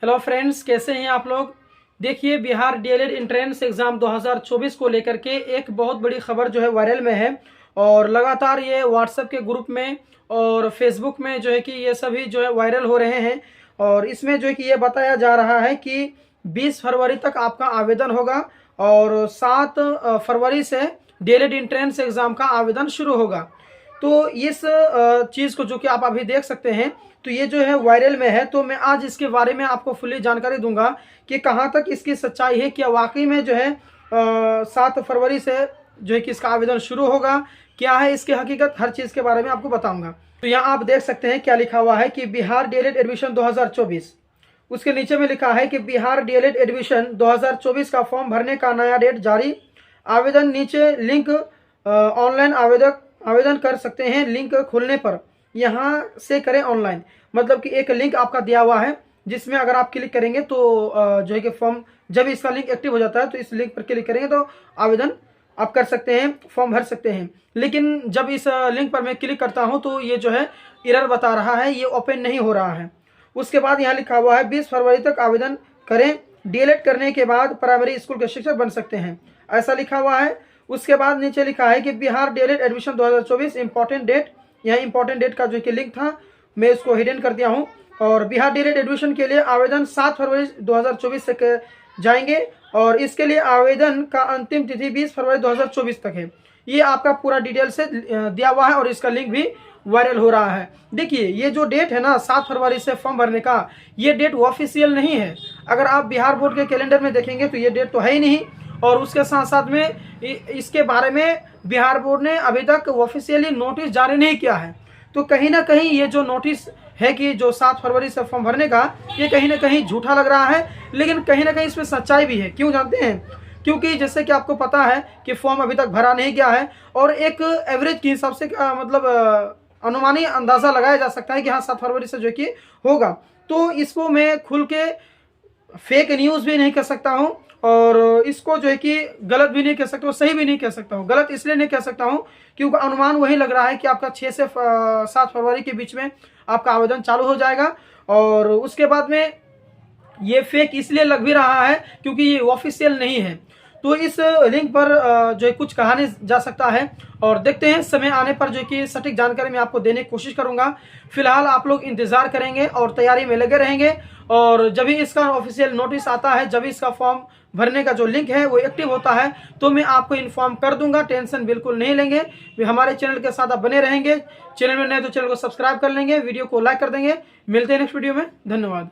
Hello friends, कैसे हैं आप लोग। देखिए, बिहार डीएलएड एंट्रेंस एग्ज़ाम 2024 को लेकर के एक बहुत बड़ी खबर जो है वायरल में है और लगातार ये व्हाट्सएप के ग्रुप में और फेसबुक में जो है कि ये सभी जो है वायरल हो रहे हैं। और इसमें जो है कि ये बताया जा रहा है कि 20 फरवरी तक आपका आवेदन होगा और 7 फरवरी से डीएलएड एंट्रेंस एग्ज़ाम का आवेदन शुरू होगा। तो इस चीज़ को जो कि आप अभी देख सकते हैं, तो ये जो है वायरल में है। तो मैं आज इसके बारे में आपको फुली जानकारी दूंगा कि कहाँ तक इसकी सच्चाई है, क्या वाकई में जो है 7 फरवरी से जो है कि इसका आवेदन शुरू होगा, क्या है इसकी हकीकत, हर चीज़ के बारे में आपको बताऊंगा। तो यहाँ आप देख सकते हैं क्या लिखा हुआ है कि बिहार डीएलएड एडमिशन 2024, उसके नीचे में लिखा है कि बिहार डीएलएड एडमिशन 2024 का फॉर्म भरने का नया डेट जारी। आवेदन नीचे लिंक, ऑनलाइन आवेदन कर सकते हैं, लिंक खुलने पर यहाँ से करें ऑनलाइन। मतलब कि एक लिंक आपका दिया हुआ है जिसमें अगर आप क्लिक करेंगे तो जो है कि फॉर्म, जब इसका लिंक एक्टिव हो जाता है तो इस लिंक पर क्लिक करेंगे तो आवेदन आप कर सकते हैं, फॉर्म भर सकते हैं। लेकिन जब इस लिंक पर मैं क्लिक करता हूं तो ये जो है एरर बता रहा है, ये ओपन नहीं हो रहा है। उसके बाद यहाँ लिखा हुआ है 20 फरवरी तक आवेदन करें, डीएलएड करने के बाद प्राइमरी स्कूल के शिक्षक बन सकते हैं, ऐसा लिखा हुआ है। उसके बाद नीचे लिखा है कि Bihar DElEd admission 2024 important date. यहाँ इंपॉर्टेंट डेट का जो कि लिंक था, मैं इसको हिडन कर दिया हूँ। और बिहार डीएलएड एडमिशन के लिए आवेदन 7 फरवरी 2024 से जाएंगे और इसके लिए आवेदन का अंतिम तिथि 20 फरवरी 2024 तक है। ये आपका पूरा डिटेल से दिया हुआ है और इसका लिंक भी वायरल हो रहा है। देखिए, ये जो डेट है ना 7 फरवरी से फॉर्म भरने का, ये डेट ऑफिशियल नहीं है। अगर आप बिहार बोर्ड के कैलेंडर में देखेंगे तो ये डेट तो है ही नहीं। और उसके साथ साथ में इसके बारे में बिहार बोर्ड ने अभी तक ऑफिशियली नोटिस जारी नहीं किया है। तो कहीं ना कहीं ये जो नोटिस है कि जो 7 फरवरी से फॉर्म भरने का, ये कहीं ना कहीं झूठा लग रहा है, लेकिन कहीं ना कहीं इसमें सच्चाई भी है। क्यों जानते हैं? क्योंकि जैसे कि आपको पता है कि फॉर्म अभी तक भरा नहीं गया है और एक एवरेज के हिसाब से मतलब अनुमानी अंदाज़ा लगाया जा सकता है कि हाँ 7 फरवरी से जो कि होगा। तो इसको मैं खुल के फेक न्यूज़ भी नहीं कह सकता हूँ और इसको जो है कि गलत भी नहीं कह सकता हूँ, सही भी नहीं कह सकता हूँ। गलत इसलिए नहीं कह सकता हूँ क्योंकि अनुमान वही लग रहा है कि आपका 6 से 7 फरवरी के बीच में आपका आवेदन चालू हो जाएगा। और उसके बाद में ये फेक इसलिए लग भी रहा है क्योंकि ये ऑफिशियल नहीं है। तो इस लिंक पर जो है कुछ कहा नहीं जा सकता है और देखते हैं समय आने पर जो कि सटीक जानकारी मैं आपको देने की कोशिश करूंगा। फिलहाल आप लोग इंतजार करेंगे और तैयारी में लगे रहेंगे और जब भी इसका ऑफिशियल नोटिस आता है, जब इसका फॉर्म भरने का जो लिंक है वो एक्टिव होता है तो मैं आपको इन्फॉर्म कर दूंगा। टेंशन बिल्कुल नहीं लेंगे, हमारे चैनल के साथ आप बने रहेंगे। चैनल में नए तो चैनल को सब्सक्राइब कर लेंगे, वीडियो को लाइक कर देंगे। मिलते हैं नेक्स्ट वीडियो में, धन्यवाद।